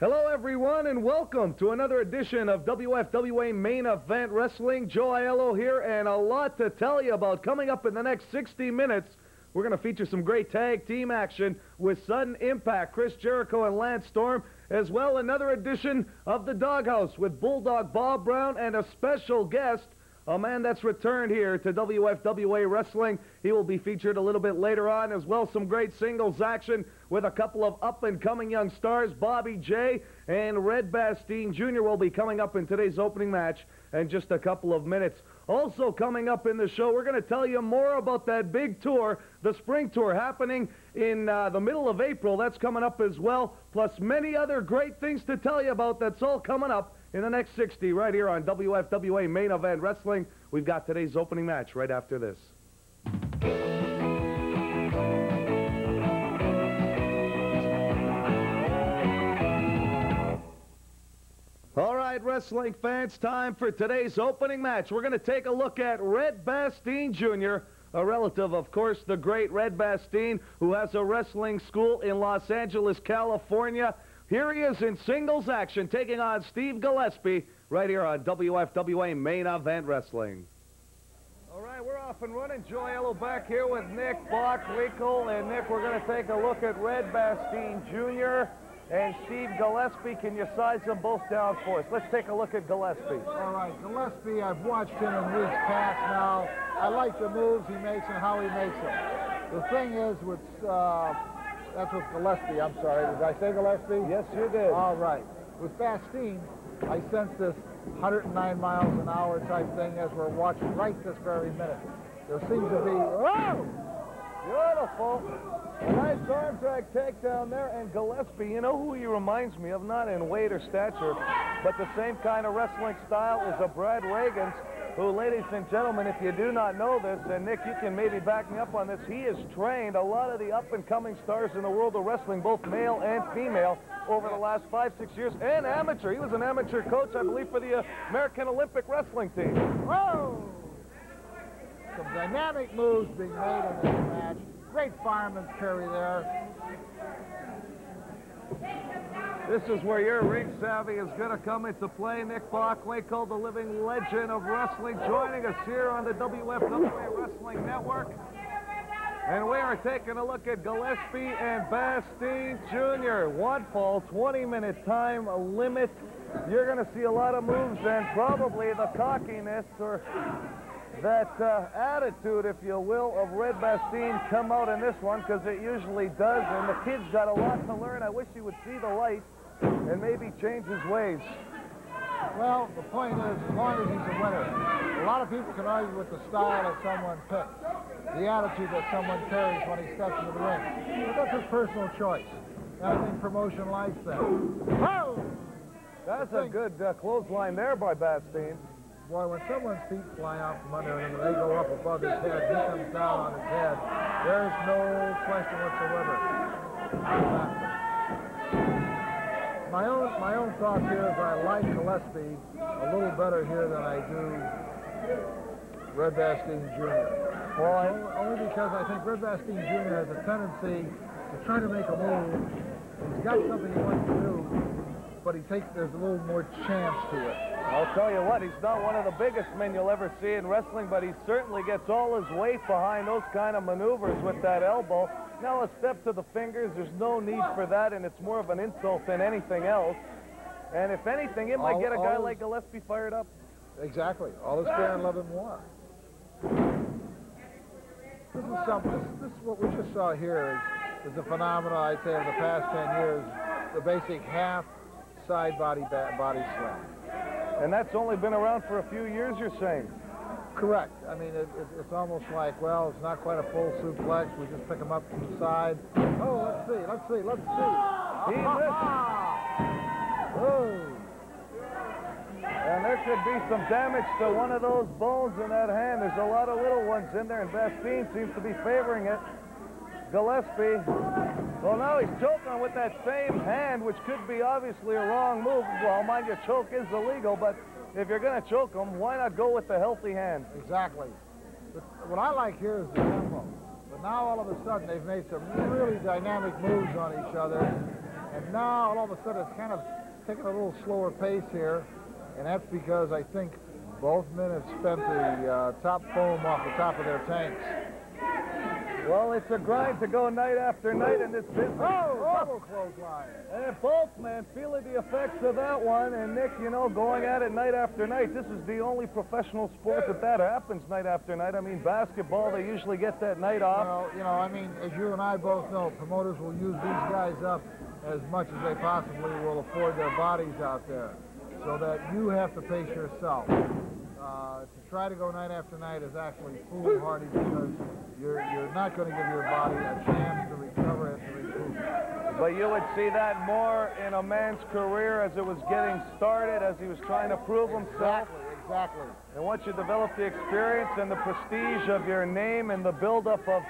Hello, everyone, and welcome to another edition of WFWA Main Event Wrestling. Joe Aiello here, and a lot to tell you about coming up in the next 60 minutes. We're going to feature some great tag team action with Sudden Impact, Chris Jericho and Lance Storm, as well another edition of The Doghouse with Bulldog Bob Brown and a special guest, a man that's returned here to WFWA Wrestling. He will be featured a little bit later on, as well some great singles action with a couple of up-and-coming young stars. Bobby J and Red Bastien Jr. will be coming up in today's opening match in just a couple of minutes. Also coming up in the show, we're going to tell you more about that big tour, the spring tour, happening in the middle of April. That's coming up as well, plus many other great things to tell you about. That's all coming up in the next 60 right here on WFWA Main Event Wrestling. We've got today's opening match right after this. All right, wrestling fans, time for today's opening match. We're going to take a look at Red Bastien Jr., a relative, of course, the great Red Bastien, who has a wrestling school in Los Angeles, California. Here he is in singles action, taking on Steve Gillespie right here on WFWA Main Event Wrestling. All right, we're off and running. Joe Aiello back here with Nick Bockwinkel. And Nick, we're going to take a look at Red Bastien Jr. and Steve Gillespie. Can you size them both down for us? Let's take a look at Gillespie. All right, Gillespie, I've watched him in weeks past now. I like the moves he makes and how he makes them. The thing is with... that's with Gillespie, I'm sorry. Did I say Gillespie? Yes, you did. All right. With Bastien, I sense this 109 miles an hour type thing as we're watching right this very minute. There seems to be... Oh! Beautiful. A nice arm drag takedown there, and Gillespie, you know who he reminds me of? Not in weight or stature, but the same kind of wrestling style as a Brad Reagan's, who, ladies and gentlemen, if you do not know this, and Nick, you can maybe back me up on this, he has trained a lot of the up-and-coming stars in the world of wrestling, both male and female, over the last 5-6 years, and amateur. He was an amateur coach, I believe, for the American Olympic wrestling team. Whoa! Some dynamic moves being made in this match. Great fireman's carry there. This is where your ring savvy is going to come into play. Nick Bockwinkel, the living legend of wrestling, joining us here on the WFWA Wrestling Network. And we are taking a look at Gillespie and Bastien Jr. One fall, 20-minute time limit. You're going to see a lot of moves and probably the cockiness or that attitude, if you will, of Red Bastien come out in this one, because it usually does, and the kid's got a lot to learn. I wish he would see the light and maybe change his ways. Well, the point is, as long as he's a winner, a lot of people can argue with the style that someone picks, the attitude that someone carries when he steps into the ring. But that's his personal choice. And I think promotion likes that. Oh! That's a good clothesline there by Bastien. Boy, when someone's feet fly out from under him and they go up above his head, he comes down on his head, there's no question whatsoever. My own thought here is I like Gillespie a little better here than I do Red Bastien Jr. Well, only because I think Red Bastien Jr. has a tendency to try to make a move. He's got something he wants to do, but there's a little more chance to it. I'll tell you what, he's not one of the biggest men you'll ever see in wrestling, but he certainly gets all his weight behind those kind of maneuvers with that elbow. Now a step to the fingers, there's no need for that, and it's more of an insult than anything else. And if anything, it might get a guy like Gillespie fired up. Exactly. All is fair in love and war. This is something, this is what we just saw here is a phenomenon, I'd say, of the past 10 years, the basic half side body slam. And that's only been around for a few years, you're saying? Correct. I mean, it's almost like, well, it's not quite a full suplex. We just pick them up from the side. Oh, let's see. He missed. Oh. And there could be some damage to one of those bones in that hand. There's a lot of little ones in there, and Bastien seems to be favoring it. Gillespie, well, now he's choking with that same hand, which could be obviously a wrong move. Well, mind you, choke is illegal, but if you're going to choke him, why not go with the healthy hand? Exactly. But what I like here is the tempo. But now all of a sudden they've made some really dynamic moves on each other. And now, all of a sudden, it's kind of taking a little slower pace here, and that's because I think both men have spent the top foam off the top of their tanks. Well, it's a grind to go night after night in this business. Double clothesline. And both men feeling the effects of that one. And Nick, you know, going at it night after night, this is the only professional sport that happens night after night. I mean, basketball, they usually get that night off. Well, you know, I mean, as you and I both know, promoters will use these guys up as much as they possibly will afford their bodies out there, so that you have to pace yourself. To try to go night after night is actually foolhardy, because you're not going to give your body a chance to recover and to recoup. But you would see that more in a man's career as it was getting started, as he was trying to prove himself. Exactly. And once you develop the experience and the prestige of your name and the buildup of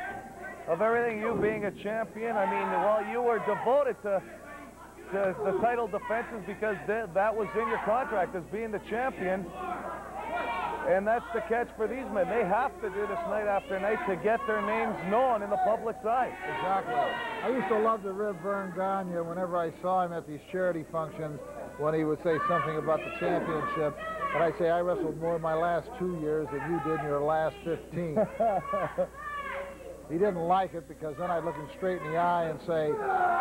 everything, you being a champion, I mean, well, you were devoted to the title defenses because that was in your contract as being the champion. And that's the catch for these men. They have to do this night after night to get their names known in the public's eye. Exactly. I used to love to rib Vern Gagne whenever I saw him at these charity functions, when he would say something about the championship. And I'd say, I wrestled more in my last 2 years than you did in your last 15. He didn't like it, because then I'd look him straight in the eye and say,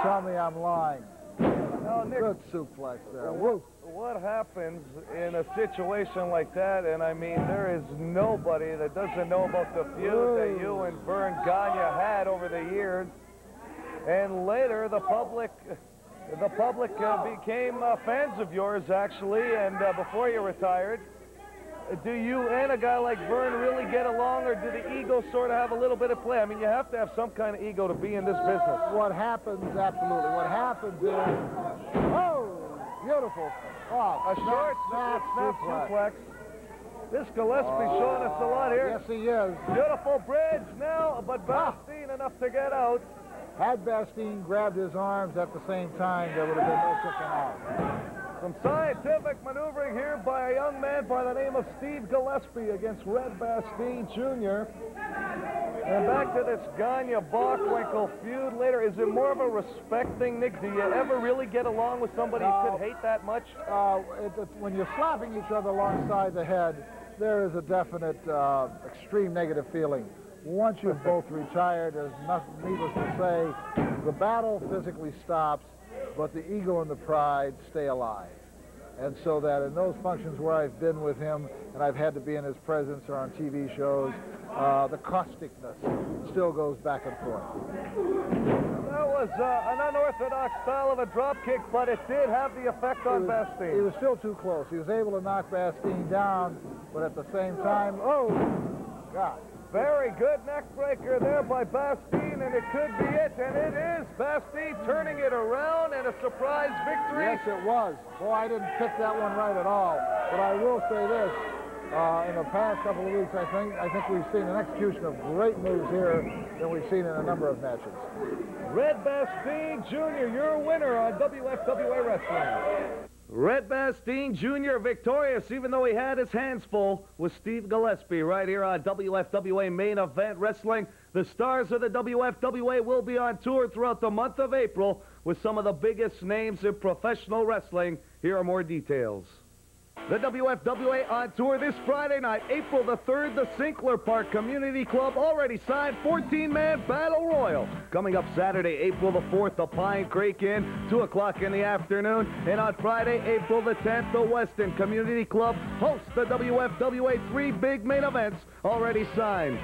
tell me I'm lying. Now, Nick, good suplex there. What happens in a situation like that? And I mean, there is nobody that doesn't know about the feud that you and Vern Gagne had over the years. And later, the public became fans of yours, actually, and before you retired. Do you and a guy like Vern really get along, or do the egos sort of have a little bit of play? I mean, you have to have some kind of ego to be in this business. What happens, absolutely, what happens is, beautiful. A short snap suplex. This Gillespie's showing us a lot here. Yes, he is. Beautiful bridge now, but Bastien enough to get out. Had Bastien grabbed his arms at the same time, there would have been no kicking out. Some scientific maneuvering here by a young man by the name of Steve Gillespie against Red Bastien Jr. And back to this Gagne-Bockwinkel feud later. Is it more of a respect thing, Nick? Do you ever really get along with somebody you could hate that much? When you're slapping each other alongside the head, there is a definite extreme negative feeling. Once you've both retired, there's nothing, needless to say, the battle physically stops, but the ego and the pride stay alive. And so that in those functions where I've been with him, and I've had to be in his presence or on TV shows, the causticness still goes back and forth. That was an unorthodox style of a drop kick, but it did have the effect on Bastien. He was still too close. He was able to knock Bastien down, but at the same time, God. Very good neck breaker there by Bastien, and it could be it, and it is. Bastien turning it around, and a surprise victory. Yes, it was. Boy, I didn't pick that one right at all. But I will say this. In the past couple of weeks, I think we've seen an execution of great moves here than we've seen in a number of matches. Red Bastien Jr., your winner on WFWA Wrestling. Red Bastien Jr. victorious, even though he had his hands full with Steve Gillespie right here on WFWA Main Event Wrestling. The stars of the WFWA will be on tour throughout the month of April with some of the biggest names in professional wrestling. Here are more details. The WFWA on tour this Friday night, April the 3rd, the Sinclair Park Community Club already signed 14-man Battle Royal. Coming up Saturday, April the 4th, the Pine Creek Inn, 2 o'clock in the afternoon. And on Friday, April the 10th, the Weston Community Club hosts the WFWA 3 big main events already signed.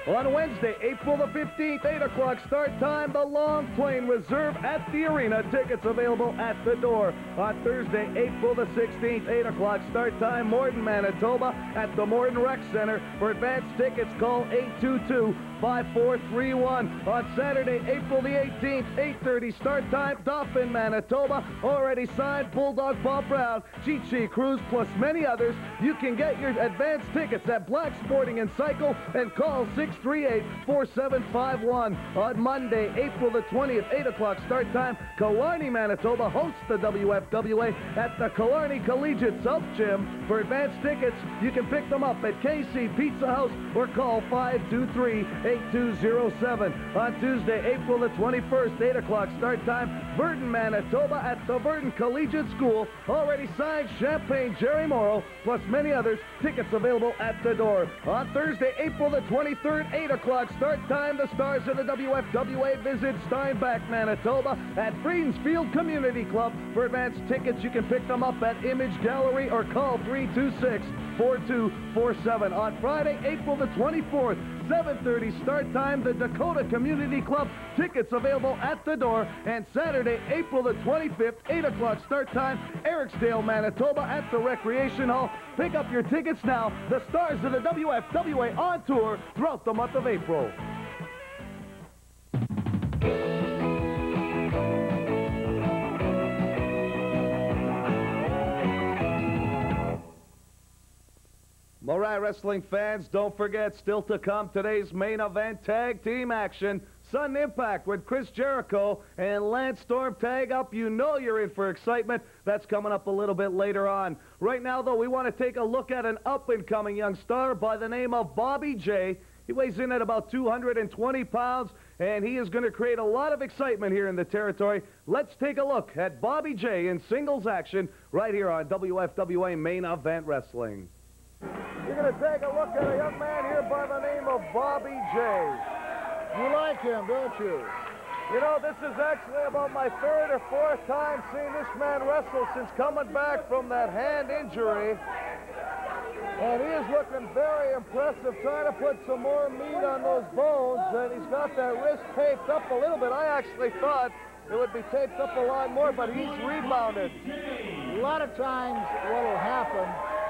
On Wednesday, April the 15th, 8 o'clock start time, the Long Plain Reserve at the arena. Tickets available at the door. On Thursday, April the 16th, 8 o'clock start time, Morton, Manitoba at the Morton Rec Center. For advanced tickets, call 822-5431. On Saturday, April the 18th, 8:30 start time, Dauphin, Manitoba. Already signed, Bulldog Bob Brown, Chi-Chi Cruz, plus many others. You can get your advanced tickets at Black Sporting and Cycle and call 6 638-4751. On Monday, April the 20th, 8 o'clock start time, Killarney, Manitoba hosts the WFWA at the Killarney Collegiate South Gym. For advanced tickets, you can pick them up at KC Pizza House or call 523-8207. On Tuesday, April the 21st, 8 o'clock start time, Burton, Manitoba at the Burton Collegiate School. Already signed Champagne Jerry Morrow, plus many others. Tickets available at the door. On Thursday, April the 23rd, 8 o'clock start time, the stars of the WFWA visit Steinbach, Manitoba at Friedensfield Community Club. For advanced tickets, you can pick them up at Image Gallery or call 326-4247. On Friday, April the 24th, 7:30 start time, the Dakota Community Club. Tickets available at the door. And Saturday, April the 25th, 8 o'clock start time, Ericsdale, Manitoba at the Recreation Hall. Pick up your tickets now. The stars of the WFWA on tour throughout the month of April. Morai Wrestling fans, don't forget, still to come, today's main event tag team action. Sudden Impact with Chris Jericho and Lance Storm tag up. You know you're in for excitement. That's coming up a little bit later on. Right now, though, we want to take a look at an up-and-coming young star by the name of Bobby J. He weighs in at about 220 pounds, and he is going to create a lot of excitement here in the territory. Let's take a look at Bobby J in singles action right here on WFWA Main Event Wrestling. You're going to take a look at a young man here by the name of Bobby J. You like him, don't you? You know, this is actually about my third or fourth time seeing this man wrestle since coming back from that hand injury. And he is looking very impressive, trying to put some more meat on those bones, and he's got that wrist taped up a little bit. I actually thought it would be taped up a lot more, but he's rebounded. A lot of times what will happen,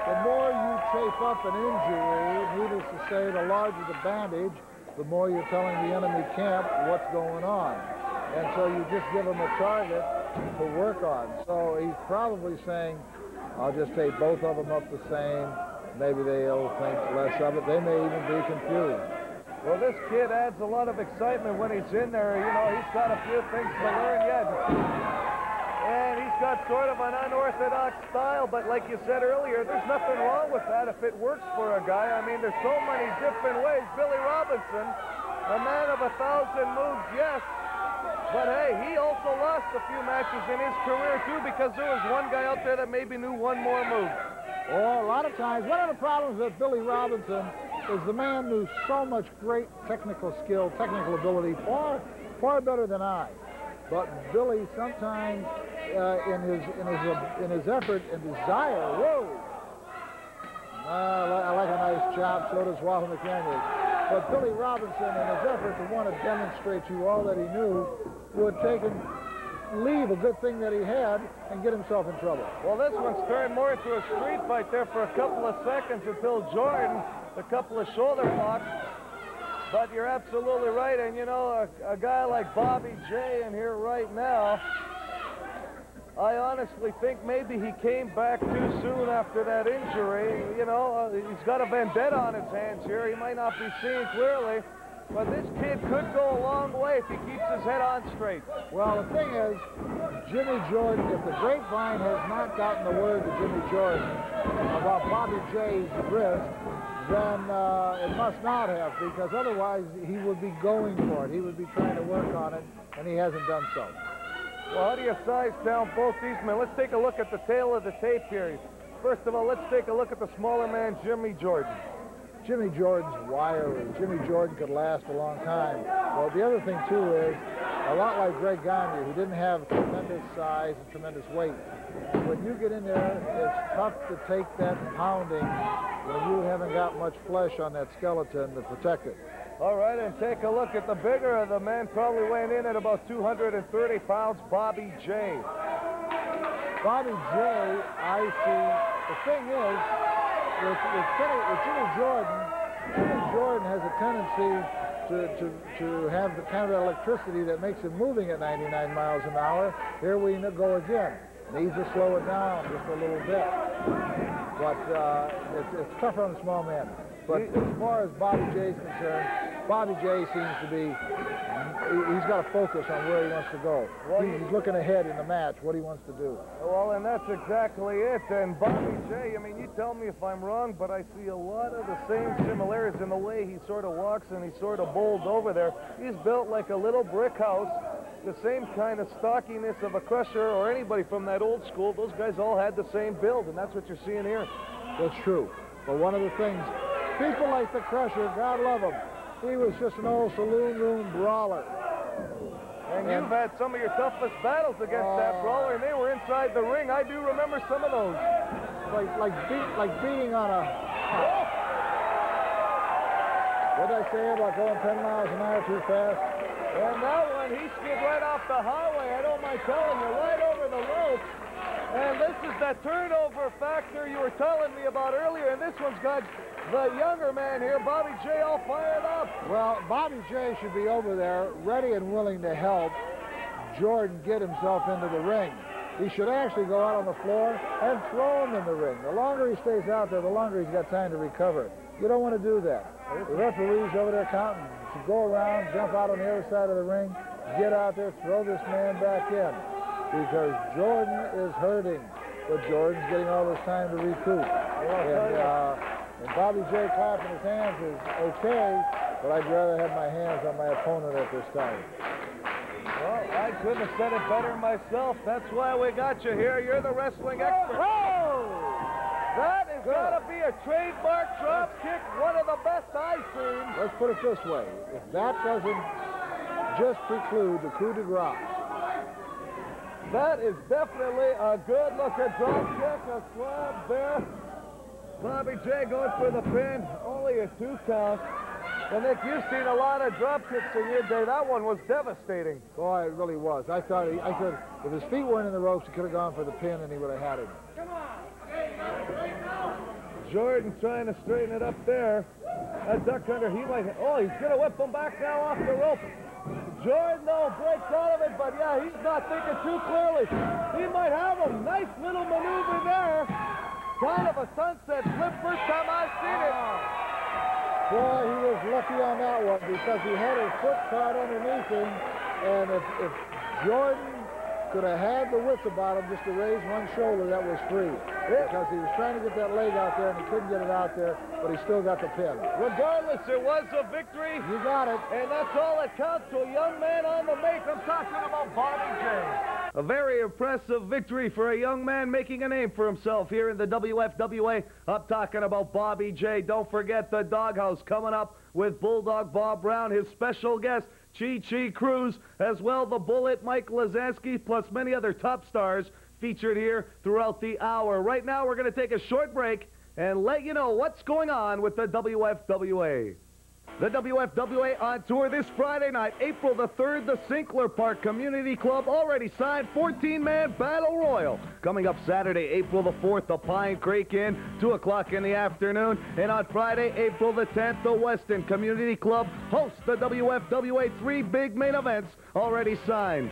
the more you tape up an injury, needless to say, the larger the bandage, the more you're telling the enemy camp what's going on. And so you just give them a target to work on. So he's probably saying, I'll just tape both of them up the same. Maybe they'll think less of it. They may even be confused. Well, this kid adds a lot of excitement when he's in there. You know, he's got a few things to learn yet. And he's got sort of an unorthodox style, but like you said earlier, there's nothing wrong with that if it works for a guy. I mean, there's so many different ways. Billy Robinson, a man of 1,000 moves, yes, but hey, he also lost a few matches in his career too because there was one guy out there that maybe knew one more move. Well, a lot of times, one of the problems with Billy Robinson is the man knew so much great technical skill, technical ability, far better than I. But Billy sometimes, in his effort and desire, whoa! I like a nice chop. So does Walter McHenry. But Billy Robinson, in his effort to want to demonstrate to you all that he knew, would leave a good thing that he had and get himself in trouble. Well, this one's turned more into a street fight there for a couple of seconds until Jordan, a couple of shoulder blocks. But you're absolutely right, and you know, a guy like Bobby J in here right now, I honestly think maybe he came back too soon after that injury. You know, he's got a vendetta on his hands here. He might not be seeing clearly, but this kid could go a long way if he keeps his head on straight. Well, the thing is, Jimmy Jordan, if the grapevine has not gotten the word to Jimmy Jordan about Bobby J's wrist, then it must not have, because otherwise he would be going for it. He would be trying to work on it, and he hasn't done so. Well, how do you size down both these men? Let's take a look at the tail of the tape here. First of all, let's take a look at the smaller man, Jimmy Jordan. Jimmy Jordan's wiry. Jimmy Jordan could last a long time. Well, the other thing, too, is a lot like Greg Gagne, who didn't have tremendous size and tremendous weight. When you get in there, it's tough to take that pounding when you haven't got much flesh on that skeleton to protect it. All right, and take a look at the bigger of the men, probably weighing in at about 230 pounds, Bobby J. Bobby J, I see. The thing is, with Jimmy Jordan has a tendency to have the kind of electricity that makes him moving at 99 miles an hour. Here we go again. Needs to slow it down just a little bit. But it's tougher on the small man. But as far as Bobby J is concerned, Bobby J seems to be, he's got to focus on where he wants to go. Well, he's looking ahead in the match, what he wants to do. Well, and that's exactly it. And Bobby J, I mean, you tell me if I'm wrong, but I see a lot of the same similarities in the way he sort of walks and he sort of bowls over there. He's built like a little brick house, the same kind of stockiness of a Crusher or anybody from that old school. Those guys all had the same build, and that's what you're seeing here. That's true. But one of the things, people like the Crusher, God love him, he was just an old saloon room brawler. And you've had some of your toughest battles against that brawler, and they were inside the ring. I do remember some of those. Like beating on a... What did I say about going 10 miles an hour too fast? And that one, he skid right off the highway. I don't mind telling you, right over the rope. And this is that turnover factor you were telling me about earlier, and this one's got the younger man here, Bobby J, all fired up. Well, Bobby J should be over there ready and willing to help Jordan get himself into the ring. He should actually go out on the floor and throw him in the ring. The longer he stays out there, the longer he's got time to recover. You don't want to do that. The referee's over there counting. You should go around, jump out on the other side of the ring, get out there, throw this man back in. Because Jordan is hurting, but Jordan's getting all this time to recoup. And Bobby J clapping his hands is okay, but I'd rather have my hands on my opponent at this time. Well, I couldn't have said it better myself. That's why we got you here. You're the wrestling expert. Oh! That has got to be a trademark drop kick, one of the best I've seen. Let's put it this way. If that doesn't just preclude the coup de grace, that is definitely a good-looking drop kick, a slab there. Bobby J going for the pin, only a 2 count. And Nick, you've seen a lot of drop kicks in your day. That one was devastating. Boy, it really was. I thought if his feet weren't in the ropes, he could have gone for the pin and he would have had it. Come on. Jordan trying to straighten it up there. That duck under, he might, he's going to whip him back now off the rope. Jordan, though, breaks out of it, but yeah, he's not thinking too clearly. He might have him. Nice little maneuver there. Kind of a sunset flip, first time I've seen it. Boy, he was lucky on that one because he had his foot caught underneath him, and if Jordan could have had the wits about him just to raise one shoulder, that was free. Because he was trying to get that leg out there, and he couldn't get it out there, but he still got the pin. Regardless, it was a victory. You got it. And that's all that counts to a young man on the make. I'm talking about Bobby J. A very impressive victory for a young man making a name for himself here in the WFWA. I'm talking about Bobby J. Don't forget the Doghouse coming up with Bulldog Bob Brown, his special guest, Chi Cruz, as well the Bullet Mike Lazansky, plus many other top stars featured here throughout the hour. Right now, we're going to take a short break and let you know what's going on with the WFWA. The WFWA on tour this Friday night, April the 3rd, the Sinclair Park Community Club already signed 14-man Battle Royal. Coming up Saturday, April the 4th, the Pine Creek Inn, 2 o'clock in the afternoon. And on Friday, April the 10th, the Weston Community Club hosts the WFWA 3 big main events already signed.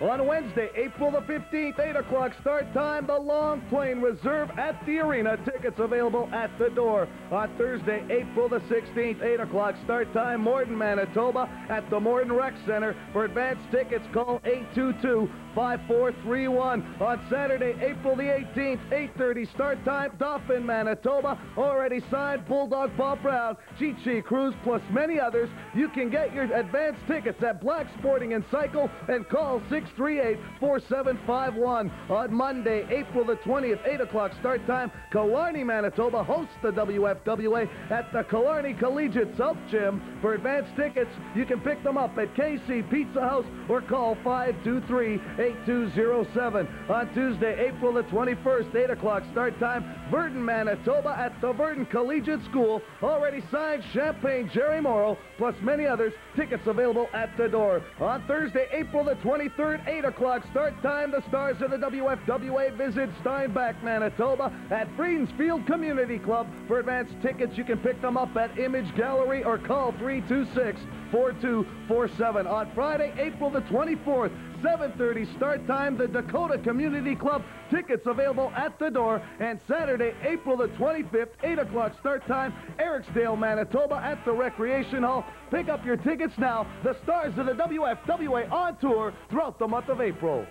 On Wednesday, April the 15th, 8 o'clock start time, the Long Plain Reserve at the arena. Tickets available at the door. On Thursday, April the 16th, 8 o'clock start time, Morden, Manitoba at the Morden Rec Center. For advance tickets, call 822-5431. On Saturday, April the 18th, 8:30 start time, Dauphin, Manitoba. Already signed, Bulldog Bob Brown, Chi Cruz, plus many others. You can get your advance tickets at Black Sporting and Cycle and call 638-4751. On Monday, April the 20th, 8 o'clock start time, Killarney, Manitoba hosts the WFWA at the Killarney Collegiate South Gym. For advance tickets, you can pick them up at KC Pizza House or call 523-8207. On Tuesday, April the 21st, 8 o'clock start time, Virden, Manitoba at the Virden Collegiate School. Already signed, Champagne Jerry Morrow, plus many others. Tickets available at the door. On Thursday, April the 23rd, 8 o'clock start time, the stars of the WFWA visit Steinbach, Manitoba at Freedens Field Community Club. For advance tickets, you can pick them up at Image Gallery or call 326-4247. On Friday, April the 24th, 7:30 start time, the Dakota Community Club. Tickets available at the door. And Saturday, April the 25th, 8 o'clock start time, Ericsdale, Manitoba at the Recreation Hall. Pick up your tickets now. The stars of the WFWA on tour throughout the month of April.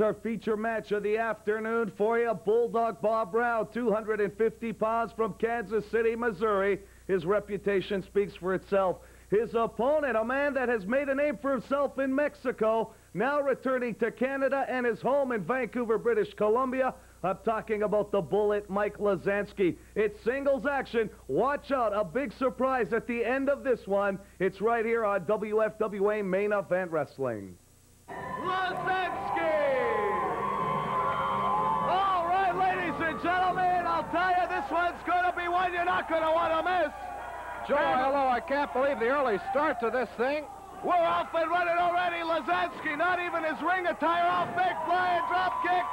Our feature match of the afternoon for you. Bulldog Bob Brown, 250 pounds from Kansas City, Missouri. His reputation speaks for itself. His opponent, a man that has made a name for himself in Mexico, now returning to Canada and his home in Vancouver, British Columbia. I'm talking about the Bullet, Mike Lazansky. It's singles action. Watch out, a big surprise at the end of this one. It's right here on WFWA Main Event Wrestling. Lazansky! All right, ladies and gentlemen, I'll tell you, this one's going to be one you're not going to want to miss. Joe, hello, I can't believe the early start to this thing. We're off and running already. Lazansky, not even his ring attire off. Big flying drop kick.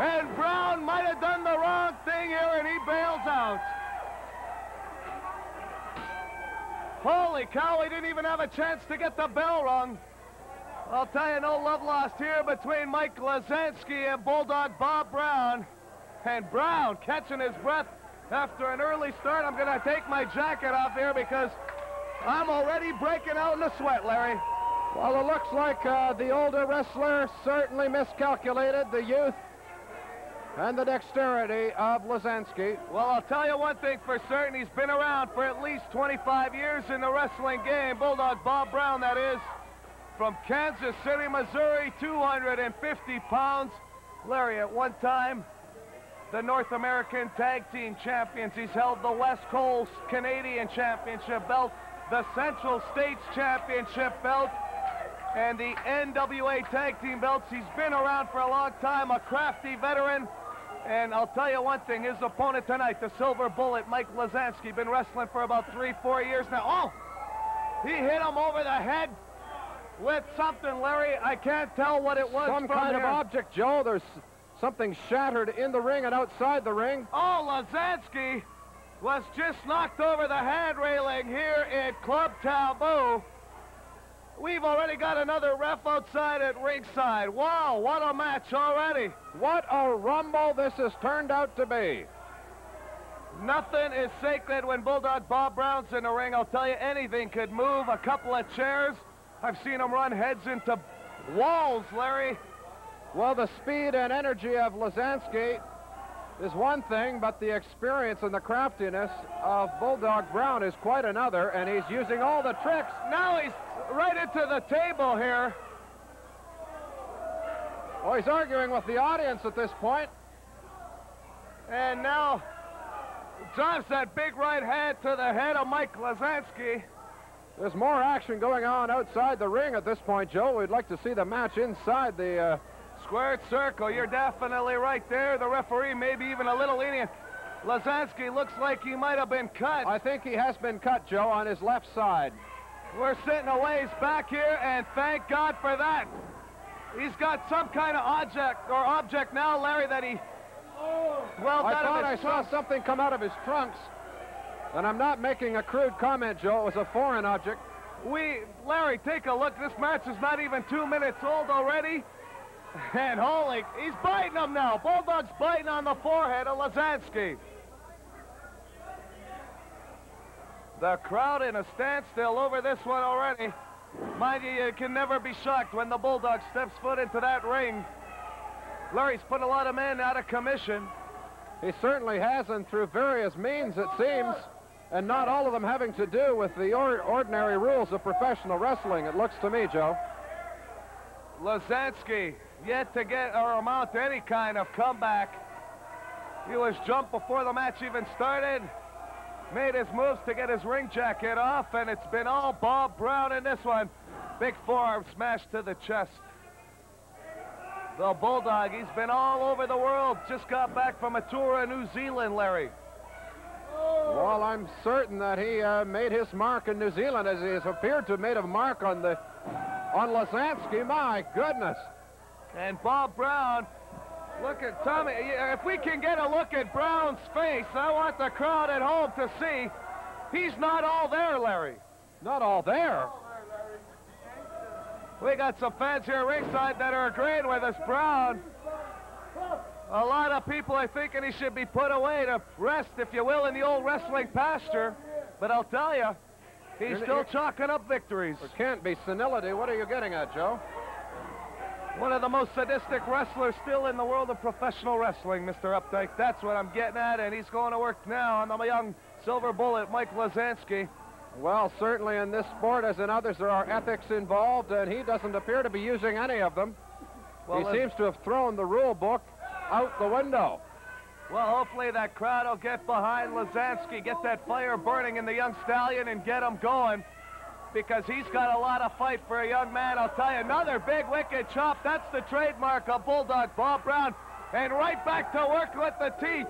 And Brown might have done the wrong thing here, and he bails out. Holy cow, he didn't even have a chance to get the bell rung. I'll tell you, no love lost here between Mike Lazansky and Bulldog Bob Brown. And Brown catching his breath after an early start. I'm going to take my jacket off here because I'm already breaking out in a sweat, Larry. Well, it looks like the older wrestler certainly miscalculated the youth and the dexterity of Lazansky. Well, I'll tell you one thing for certain. He's been around for at least 25 years in the wrestling game. Bulldog Bob Brown, that is. From Kansas City, Missouri, 250 pounds. Larry, at one time, the North American Tag Team Champions. He's held the West Coast Canadian Championship belt, the Central States Championship belt, and the NWA Tag Team belts. He's been around for a long time, a crafty veteran. And I'll tell you one thing, his opponent tonight, the Silver Bullet, Mike Lazansky, been wrestling for about 3-4 years now. Oh! He hit him over the head with something, Larry. I can't tell what it was. Some kind of object, Joe. There's something shattered in the ring and outside the ring. Oh, Lazansky was just knocked over the hand railing here at Club Taboo. We've already got another ref outside at ringside. Wow, what a match already. What a rumble this has turned out to be. Nothing is sacred when Bulldog Bob Brown's in the ring. I'll tell you, anything could move. A couple of chairs. I've seen him run heads into walls, Larry. Well, the speed and energy of Lazansky is one thing, but the experience and the craftiness of Bulldog Brown is quite another, and he's using all the tricks. Now he's right into the table here. Oh, he's arguing with the audience at this point. And now drops that big right hand to the head of Mike Lazansky. There's more action going on outside the ring at this point, Joe. We'd like to see the match inside the squared circle. You're definitely right there. The referee may be even a little lenient. Lazansky looks like he might have been cut. I think he has been cut, Joe, on his left side. We're sitting a ways back here, and thank God for that. He's got some kind of object now, Larry, that he... Well, I thought I saw something come out of his trunks. And I'm not making a crude comment, Joe. It was a foreign object. Larry, take a look. This match is not even 2 minutes old already. And holy, he's biting him now. Bulldog's biting on the forehead of Lazansky. The crowd in a standstill over this one already. Mind you, you can never be shocked when the Bulldog steps foot into that ring. Larry's put a lot of men out of commission. He certainly has, and through various means, it seems, and not all of them having to do with the ordinary rules of professional wrestling, it looks to me, Joe. Lazansky yet to get or amount to any kind of comeback. He was jumped before the match even started. Made his moves to get his ring jacket off, and it's been all Bob Brown in this one. Big forearm smash to the chest. The Bulldog, he's been all over the world. Just got back from a tour in New Zealand, Larry. Well, I'm certain that he made his mark in New Zealand, as he has appeared to have made a mark on Lazansky. My goodness. And Bob Brown, Look at Tommy. If we can get a look at Brown's face, I want the crowd at home to see. He's not all there, Larry. Not all there. We got some fans here ringside that are agreeing with us. Brown, a lot of people are thinking he should be put away to rest, if you will, in the old wrestling pasture. But I'll tell you, he's still chalking up victories. There can't be senility. What are you getting at, Joe? One of the most sadistic wrestlers still in the world of professional wrestling, Mr. Updike. That's what I'm getting at, and he's going to work now on the young silver bullet, Mike Lazansky. Well, certainly in this sport, as in others, there are ethics involved, and he doesn't appear to be using any of them. Well, he seems to have thrown the rule book out the window. Well, hopefully that crowd will get behind Lazansky, get that fire burning in the young stallion, and get him going, because he's got a lot of fight for a young man. I'll tell you, another big wicked chop. That's the trademark of Bulldog Bob Brown. And right back to work with the teeth.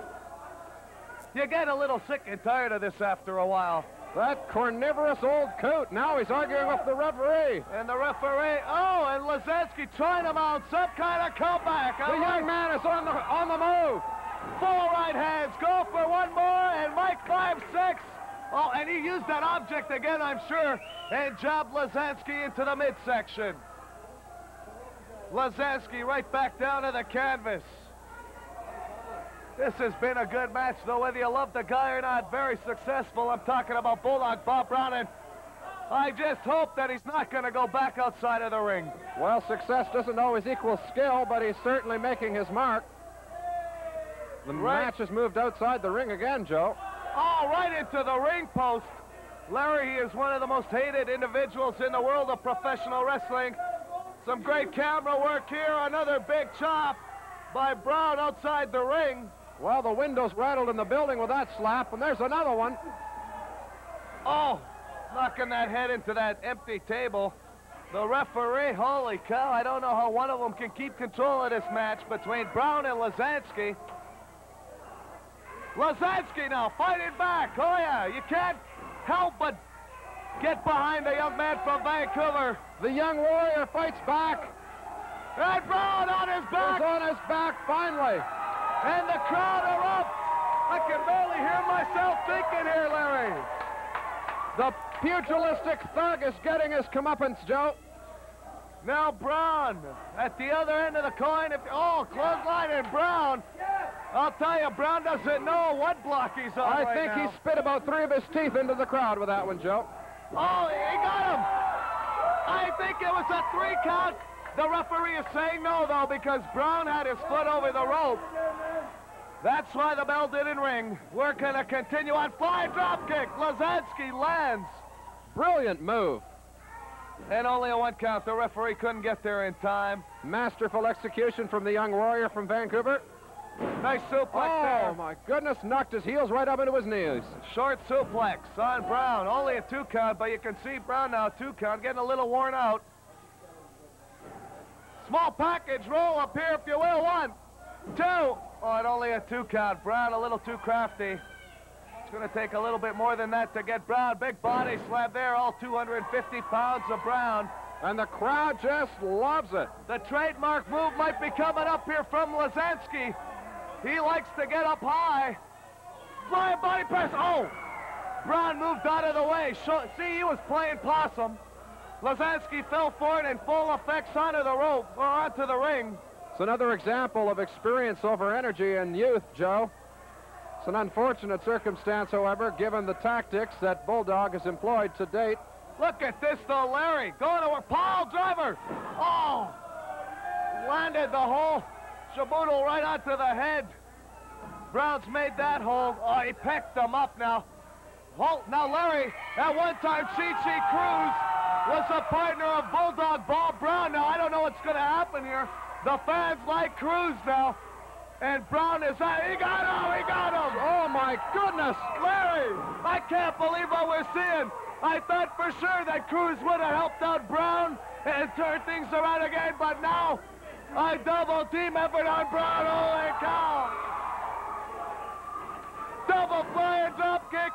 You get a little sick and tired of this after a while. That carnivorous old coot. Now he's arguing with the referee. And the referee, and Lazansky trying to mount some kind of comeback. The young man is on the move. Full right hands, go for one more, and Mike climbs 6. Oh, and he used that object again, I'm sure, and jabbed Lazansky into the midsection. Lazansky right back down to the canvas. This has been a good match, though, whether you love the guy or not. Very successful. I'm talking about Bulldog Bob Brown, and I just hope that he's not going to go back outside of the ring. Well, success doesn't always equal skill, but he's certainly making his mark. The match has moved outside the ring again, Joe. Oh, right into the ring post. Larry, he is one of the most hated individuals in the world of professional wrestling. Some great camera work here. Another big chop by Brown outside the ring. Well, the windows rattled in the building with that slap, and there's another one. Oh, knocking that head into that empty table. The referee, holy cow, I don't know how one of them can keep control of this match between Brown and Lazansky. Lazansky now fighting back. Oh, yeah, you can't help but get behind the young man from Vancouver. The young warrior fights back. And Brown on his back. He's on his back, finally. And the crowd are up. I can barely hear myself thinking here, Larry. The pugilistic thug is getting his comeuppance, Joe. Now Brown at the other end of the coin. Clothesline and Brown. I'll tell you, Brown doesn't know what block he's on I think now. He spit about 3 of his teeth into the crowd with that one, Joe. Oh, he got him. I think it was a 3 count. The referee is saying no, though, because Brown had his foot over the rope. That's why the bell didn't ring. We're going to continue on. Flying drop kick. Lazansky lands. Brilliant move. And only a 1 count. The referee couldn't get there in time. Masterful execution from the young warrior from Vancouver. Nice suplex there. Oh, my goodness. Knocked his heels right up into his knees. Short suplex on Brown. Only a 2 count, but you can see Brown now 2 count, getting a little worn out. Small package roll up here, if you will. 1, 2. Oh, and only a 2 count. Brown a little too crafty. It's going to take a little bit more than that to get Brown. Big body slam there, all 250 pounds of Brown. And the crowd just loves it. The trademark move might be coming up here from Lazansky. He likes to get up high. Flying body press. Oh! Brown moved out of the way. See, he was playing possum. Lazansky fell for it in full effects onto the rope, or onto the ring. It's another example of experience over energy and youth, Joe. It's an unfortunate circumstance, however, given the tactics that Bulldog has employed to date. Look at this, though, Larry. Going to a pile driver. Oh! Landed the whole shaboodle right onto the head. Brown's made that hold. Oh, he picked them up now. Halt. Now, Larry, at one time, Chi-Chi Cruz was a partner of Bulldog Bob Brown. Now, I don't know what's going to happen here. The fans like Cruz now. And Brown is out. He got him! He got him! Oh, my goodness! Larry, I can't believe what we're seeing. I thought for sure that Cruz would have helped out Brown and turned things around again, but now a double team effort on Brown. Holy cow! Double flying drop kick.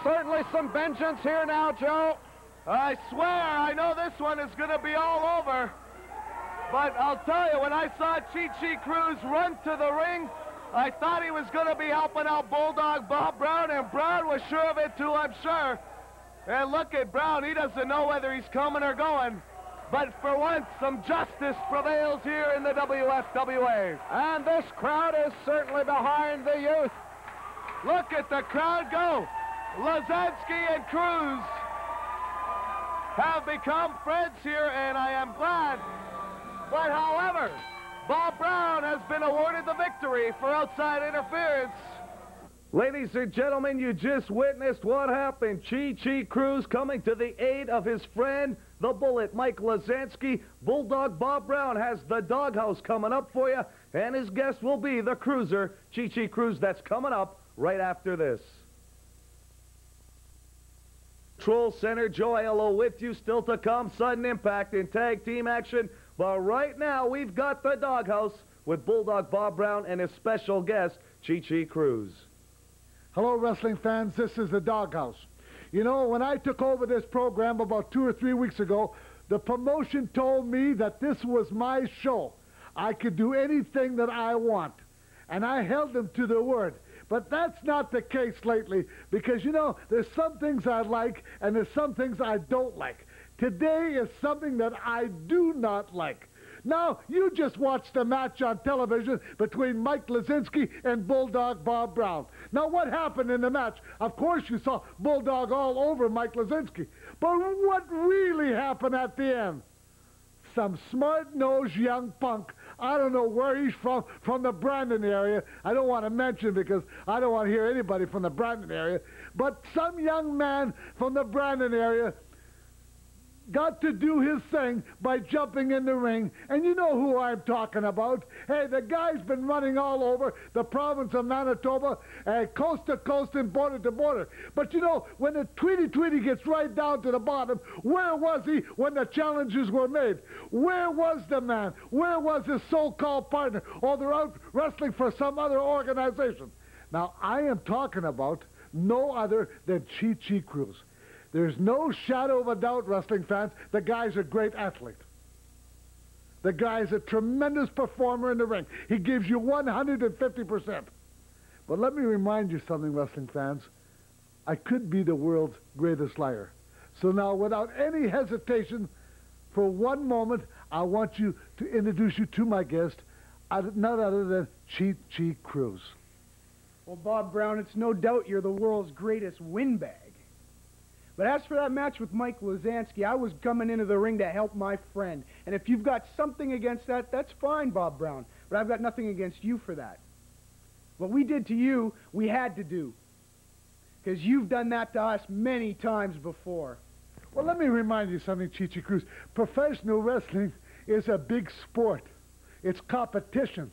Certainly some vengeance here now, Joe. I swear, I know this one is going to be all over. But I'll tell you, when I saw Chi-Chi Cruz run to the ring, I thought he was going to be helping out Bulldog Bob Brown, and Brown was sure of it too, I'm sure. And look at Brown, he doesn't know whether he's coming or going. But for once, some justice prevails here in the WFWA. And this crowd is certainly behind the youth. Look at the crowd go. Lazansky and Cruz have become friends here, and I am glad. But however, Bob Brown has been awarded the victory for outside interference. Ladies and gentlemen, you just witnessed what happened. Chi-Chi Cruz coming to the aid of his friend, the Bullet, Mike Lazansky. Bulldog Bob Brown has the doghouse coming up for you, and his guest will be the Cruiser, Chi-Chi Cruz. That's coming up right after this. Control Center, Joe Aiello with you. Still to come, sudden impact in tag team action. But right now, we've got the doghouse with Bulldog Bob Brown and his special guest, Chi-Chi Cruz. Hello, wrestling fans. This is the doghouse. You know, when I took over this program about 2 or 3 weeks ago, the promotion told me that this was my show. I could do anything that I want. And I held them to their word. But that's not the case lately, because, you know, there's some things I like and there's some things I don't like. Today is something that I do not like. Now, you just watched a match on television between Mike Lazansky and Bulldog Bob Brown. Now, what happened in the match? Of course, you saw Bulldog all over Mike Lazansky. But what really happened at the end? Some smart-nosed young punk, I don't know where he's from the Brandon area. I don't want to mention because I don't want to hear anybody from the Brandon area. But some young man from the Brandon area got to do his thing by jumping in the ring. And you know who I'm talking about. Hey, the guy's been running all over the province of Manitoba, coast to coast and border to border. But you know, when the Tweety gets right down to the bottom, where was he when the challenges were made? Where was the man? Where was his so-called partner? Oh, they're out wrestling for some other organization. Now, I am talking about no other than Chi-Chi Cruz. There's no shadow of a doubt, wrestling fans, the guy's a great athlete. The guy's a tremendous performer in the ring. He gives you 150%. But let me remind you something, wrestling fans. I could be the world's greatest liar. So now, without any hesitation, for one moment, I want you to introduce you to my guest, none other than Chi-Chi Cruz. Well, Bob Brown, it's no doubt you're the world's greatest windbag. But as for that match with Mike Lazansky, I was coming into the ring to help my friend. And if you've got something against that, that's fine, Bob Brown. But I've got nothing against you for that. What we did to you, we had to do. Because you've done that to us many times before. Well, let me remind you something, Chi-Chi Cruz. Professional wrestling is a big sport. It's competition.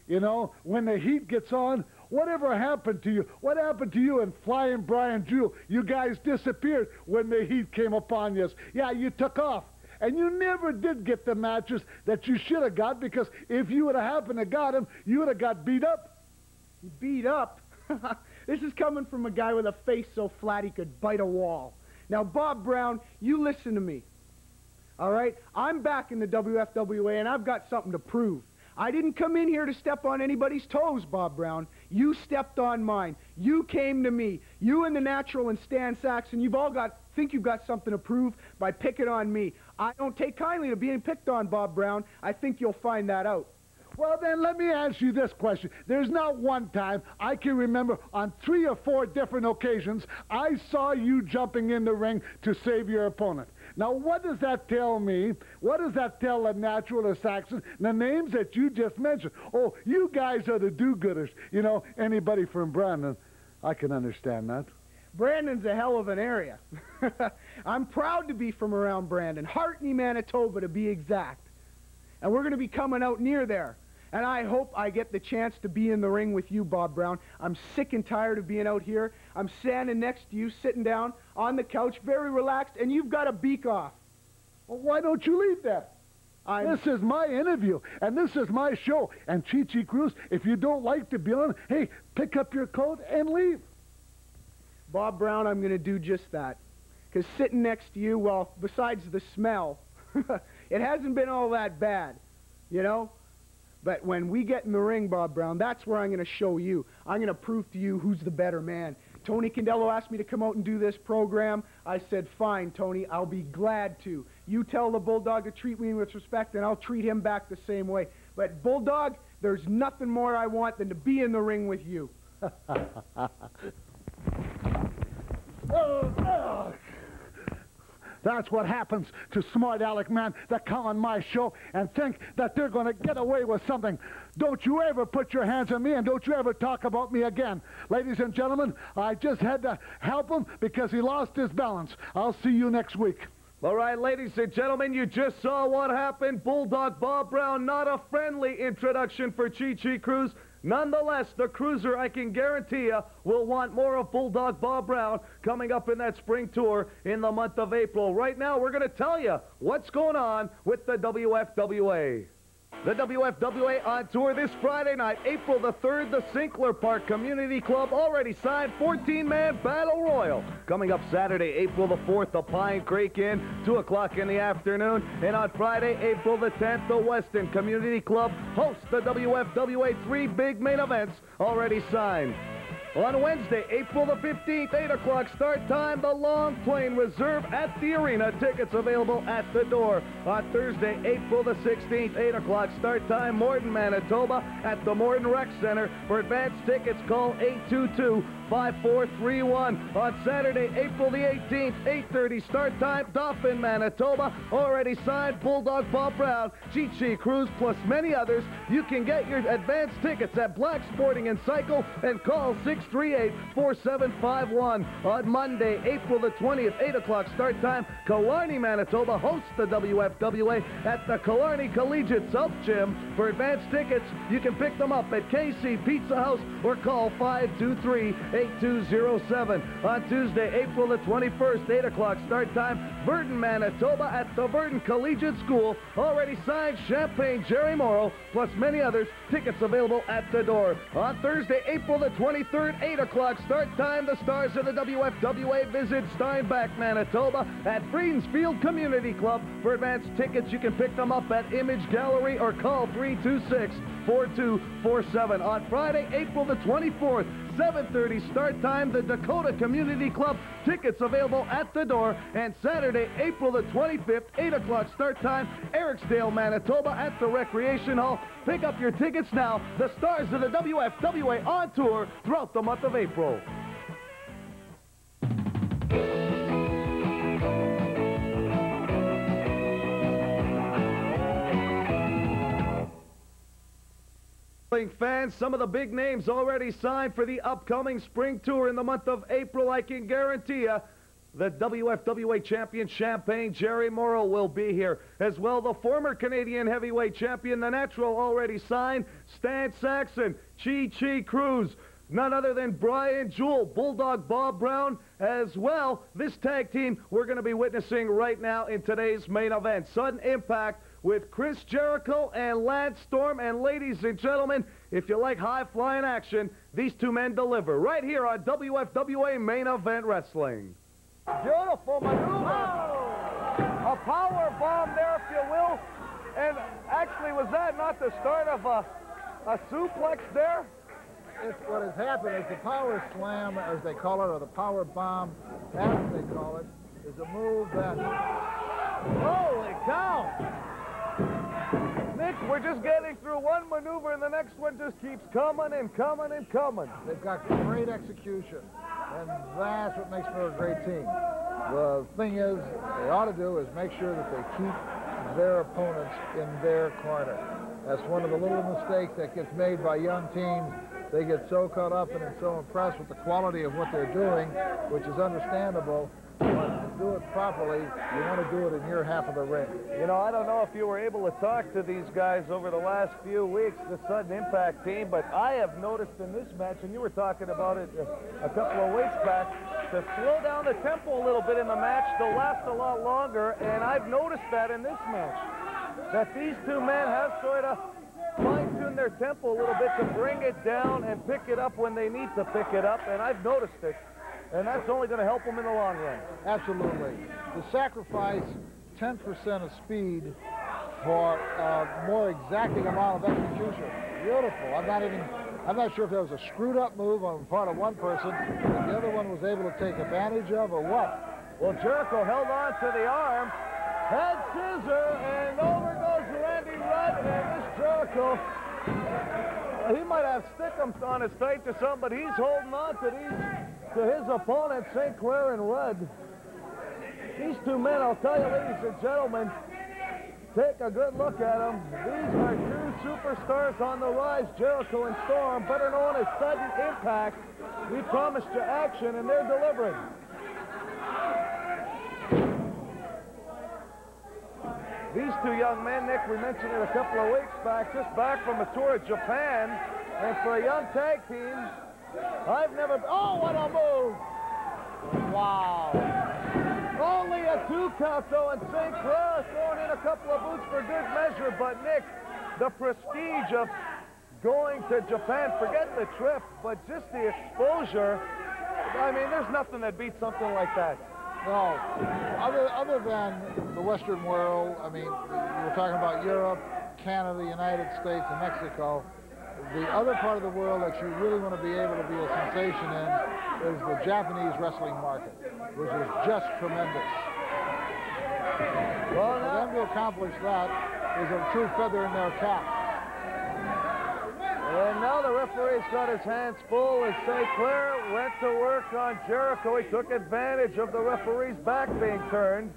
You know, when the heat gets on, whatever happened to you? What happened to you and Flying Brian Jewell? You guys disappeared when the heat came upon you. Yeah, you took off. And you never did get the matches that you should have got, because if you would have happened to got them, you would have got beat up. Beat up? This is coming from a guy with a face so flat he could bite a wall. Now, Bob Brown, you listen to me. All right? I'm back in the WFWA, and I've got something to prove. I didn't come in here to step on anybody's toes, Bob Brown. You stepped on mine. You came to me. You and the Natural and Stan Saxon, you've all think you've got something to prove by picking on me. I don't take kindly to being picked on, Bob Brown. I think you'll find that out. Well, then, let me ask you this question. There's not one time I can remember on 3 or 4 different occasions I saw you jumping in the ring to save your opponent. Now, what does that tell me? What does that tell the Natural or Saxon, the names that you just mentioned? Oh, you guys are the do-gooders. You know, anybody from Brandon, I can understand that. Brandon's a hell of an area. I'm proud to be from around Brandon, Hartney, Manitoba, to be exact. And we're going to be coming out near there. And I hope I get the chance to be in the ring with you, Bob Brown. I'm sick and tired of being out here. I'm standing next to you, sitting down on the couch, very relaxed, and you've got a beak off. Well, why don't you leave that? This is my interview, and this is my show. And Chi-Chi Cruz, if you don't like to be on, hey, pick up your coat and leave. Bob Brown, I'm going to do just that. Because sitting next to you, well, besides the smell, it hasn't been all that bad. you know? But when we get in the ring, Bob Brown, that's where I'm going to show you. I'm going to prove to you who's the better man. Tony Condello asked me to come out and do this program. I said, fine, Tony, I'll be glad to. You tell the Bulldog to treat me with respect, and I'll treat him back the same way. But, Bulldog, there's nothing more I want than to be in the ring with you. That's what happens to smart aleck men that come on my show and think that they're going to get away with something. Don't you ever put your hands on me, and don't you ever talk about me again. Ladies and gentlemen, I just had to help him because he lost his balance. I'll see you next week. All right, ladies and gentlemen, you just saw what happened. Bulldog Bob Brown, not a friendly introduction for Chi Cruz. Nonetheless, the Cruiser, I can guarantee you, will want more of Bulldog Bob Brown coming up in that spring tour in the month of April. Right now, we're going to tell you what's going on with the WFWA. The WFWA on tour this Friday night, April the 3rd, the Sinclair Park Community Club already signed 14-man Battle Royal. Coming up Saturday, April the 4th, the Pine Creek Inn, 2 o'clock in the afternoon. And on Friday, April the 10th, the Weston Community Club hosts the WFWA 3 big main events already signed. On Wednesday, April the 15th, 8 o'clock start time, the Long Plain Reserve at the arena. Tickets available at the door. On Thursday, April the 16th, 8 o'clock start time, Morton, Manitoba at the Morton Rec Center. For advanced tickets, call 822-5431. On Saturday, April the 18th, 8:30 start time, Dauphin, Manitoba. Already signed, Bulldog Bob Brown, Chi Cruz, plus many others. You can get your advanced tickets at Black Sporting and Cycle and call 638-4751. On Monday, April the 20th, 8 o'clock start time, Killarney, Manitoba hosts the WFWA at the Killarney Collegiate South Gym. For advanced tickets, you can pick them up at KC Pizza House or call 523-8207. On Tuesday, April the 21st, 8 o'clock start time, Burton, Manitoba at the Burton Collegiate School. Already signed, Champagne Jerry Morrow, plus many others. Tickets available at the door. On Thursday, April the 23rd, 8 o'clock start time, the stars of the WFWA visit Steinbach, Manitoba at Freedens Field Community Club. For advanced tickets, you can pick them up at Image Gallery or call 326-4247. On Friday, April the 24th, 7:30 start time, the Dakota Community Club. Tickets available at the door. And Saturday, April the 25th, 8 o'clock start time, Ericsdale, Manitoba at the Recreation Hall. Pick up your tickets now. The stars of the WFWA on tour throughout the month of April. Fans, some of the big names already signed for the upcoming spring tour in the month of April. I can guarantee you the WFWA champion Champagne Jerry Morrow will be here. As well, the former Canadian heavyweight champion, the natural, already signed, Stan Saxon, Chi Cruz, none other than Brian Jewell, Bulldog Bob Brown. As well, this tag team we're going to be witnessing right now in today's main event. Sudden Impact with Chris Jericho and Lance Storm. And ladies and gentlemen, if you like high-flying action, these two men deliver right here on WFWA Main Event Wrestling. Beautiful maneuver. A power bomb there, if you will. And actually, was that not the start of a suplex there? What has happened is the power slam, as they call it, or the power bomb, as they call it, is a move that... Holy cow! Nick, we're just getting through one maneuver and the next one just keeps coming and coming and coming. They've got great execution, and that's what makes for a great team. The thing is, they ought to do is make sure that they keep their opponents in their corner. That's one of the little mistakes that gets made by young teams. They get so caught up and so impressed with the quality of what they're doing, which is understandable. But to do it properly, you want to do it in your half of the ring. You know, I don't know if you were able to talk to these guys over the last few weeks, the Sudden Impact team, but I have noticed in this match, and you were talking about it a couple of weeks back, to slow down the tempo a little bit in the match to last a lot longer, and I've noticed that in this match, that these two men have sort of fine-tuned their tempo a little bit to bring it down and pick it up when they need to pick it up, and I've noticed it. And that's only going to help them in the long run. Absolutely. To sacrifice 10% of speed for a more exacting amount of execution. Beautiful. I'm not sure if there was a screwed up move on the part of one person that the other one was able to take advantage of or what. Well, Jericho held on to the arm, head scissor, and over goes Randy Rudd, and this Jericho, he might have stick-em on his face or something, but he's holding on to his opponent, St. Clair and Rudd. These two men, I'll tell you, ladies and gentlemen, take a good look at them. These are two superstars on the rise, Jericho and Storm, better known as Sudden Impact. We promised you action, and they're delivering. These two young men, Nick, we mentioned it a couple of weeks back, just back from a tour of Japan. And for a young tag team, I've never... Oh, what a move! Wow. Only a 2 count, though, and St. Clair throwing in a couple of boots for good measure. But, Nick, the prestige of going to Japan, forget the trip, but just the exposure, I mean, there's nothing that beats something like that. No, other than the Western world, I mean, we're talking about Europe, Canada, the United States, and Mexico. The other part of the world that you really want to be able to be a sensation in is the Japanese wrestling market, which is just tremendous. Well, for them to accomplish that is a true feather in their cap. And now the referee's got his hands full as St. Clair went to work on Jericho. He took advantage of the referee's back being turned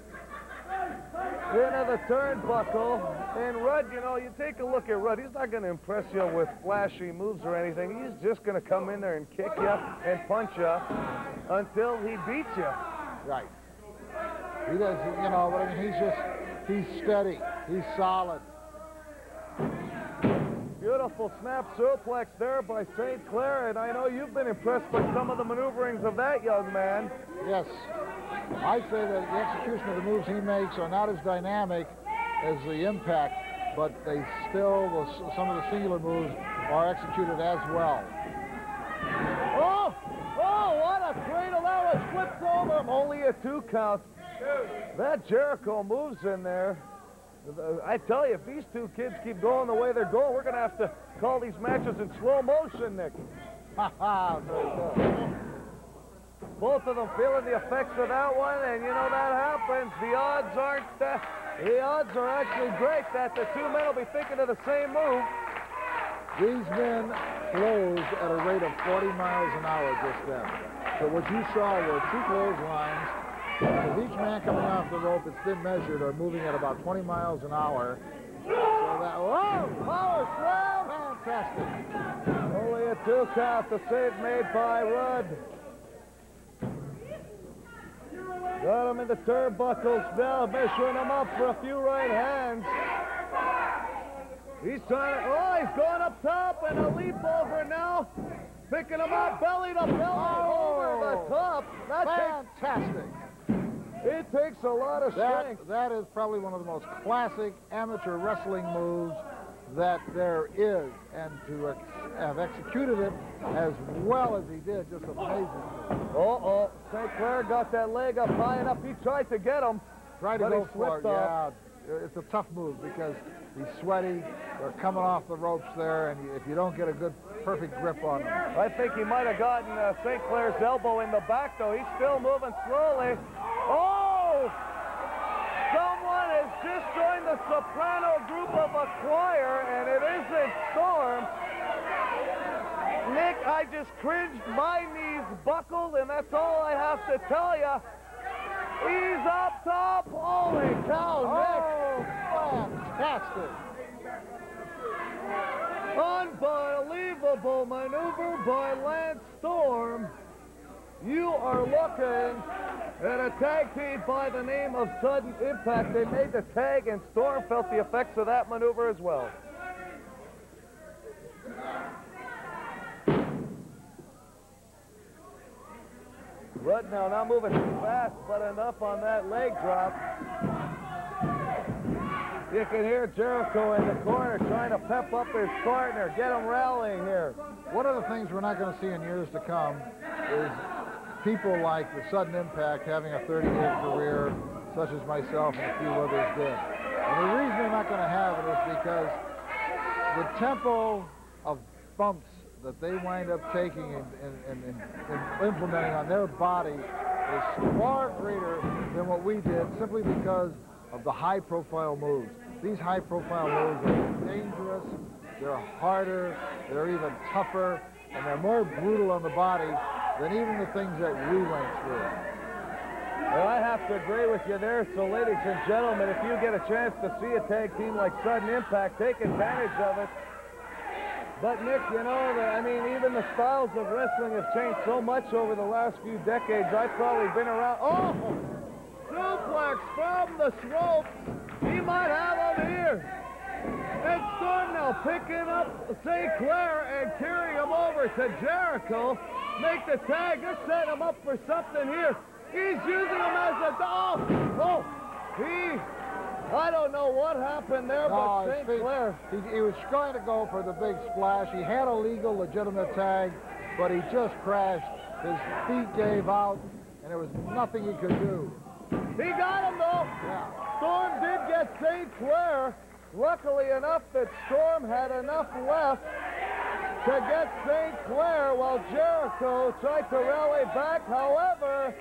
into the turnbuckle. And Rudd, you know, you take a look at Rudd. He's not going to impress you with flashy moves or anything. He's just going to come in there and kick you and punch you until he beats you. Right. He does, you know, but I mean, he's steady. He's solid. Beautiful snap suplex there by St. Clair, and I know you've been impressed by some of the maneuverings of that young man. Yes. I say that the execution of the moves he makes are not as dynamic as the Impact, but they still, some of the singular moves are executed as well. Oh, what a cradle. That was flipped over him. Only a 2 count. That Jericho moves in there. I tell you, if these two kids keep going the way they're going, we're going to have to call these matches in slow motion, Nick. Very good. Both of them feeling the effects of that one, and you know that happens. The odds aren't that. The odds are actually great that the two men will be thinking of the same move. These men closed at a rate of 40 miles an hour just then. So what you saw were 2 clotheslines. With each man coming off the rope, it's been measured, are moving at about 20 miles an hour. So that, whoa, power slam, fantastic. Only a 2 count, the save made by Rudd. Got him in the turnbuckles now, measuring him up for a few right hands. He's trying to, he's going up top and a leap over now. Picking him up, belly to belly, over the top. That's fantastic. It takes a lot of strength. That is probably one of the most classic amateur wrestling moves that there is, and to have executed it as well as he did, just amazing. St. Clair got that leg up high enough. He tried to get him, but he slipped off. Yeah, it's a tough move because he's sweaty. They're coming off the ropes there, and if you don't get a good, perfect grip on him. I think he might have gotten St. Clair's elbow in the back, though. He's still moving slowly. Oh! Someone has just joined the soprano group of a choir, and it isn't Storm. Nick, I just cringed. My knees buckled, and that's all I have to tell you. He's up top. Holy cow, Nick. Oh, fantastic. Unbelievable maneuver by Lance Storm. You are looking at a tag team by the name of Sudden Impact. They made the tag, and Storm felt the effects of that maneuver as well. Rudd now not moving too fast, but enough on that leg drop. You can hear Jericho in the corner trying to pep up his partner, get him rallying here. One of the things we're not going to see in years to come is people like the Sudden Impact having a 30-year career, such as myself and a few others did. And the reason they're not going to have it is because the tempo of bumps that they wind up taking and implementing on their body is far greater than what we did, simply because of the high-profile moves. These high-profile moves are dangerous, they're harder, they're even tougher, and they're more brutal on the body than even the things that we went through. Well, I have to agree with you there. So, ladies and gentlemen, if you get a chance to see a tag team like Sudden Impact, take advantage of it. But, Nick, you know, I mean, even the styles of wrestling have changed so much over the last few decades. I've probably been around. Oh! Suplex from the ropes. He might have him here. And Storm now picking up St. Clair and carrying him over to Jericho. Make the tag. They're setting him up for something here. He's using him as a dog. Oh, I don't know what happened there, but St. Clair. He was trying to go for the big splash. He had a legal, legitimate tag, but he just crashed. His feet gave out, and there was nothing he could do. He got him, though. Yeah. Storm did get St. Clair. Luckily enough that Storm had enough left to get St. Clair while Jericho tried to rally back. However,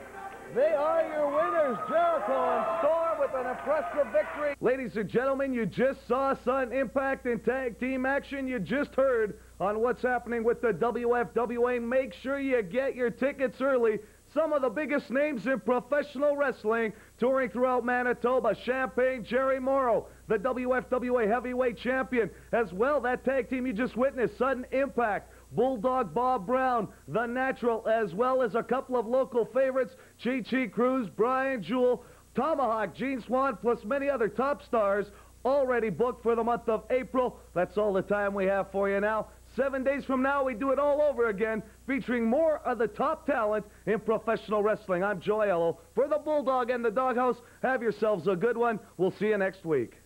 they are your winners, Jericho and Storm, with an impressive victory. Ladies and gentlemen, you just saw Sudden Impact in tag team action. You just heard on what's happening with the WFWA. Make sure you get your tickets early. Some of the biggest names in professional wrestling touring throughout Manitoba. Champagne Jerry Morrow, the WFWA heavyweight champion. As well, that tag team you just witnessed, Sudden Impact. Bulldog Bob Brown, The Natural, as well as a couple of local favorites, Chi Cruz, Brian Jewell, Tomahawk, Gene Swan, plus many other top stars already booked for the month of April. That's all the time we have for you now. 7 days from now, we do it all over again, featuring more of the top talent in professional wrestling. I'm Joe Aiello for the Bulldog and the Doghouse. Have yourselves a good one. We'll see you next week.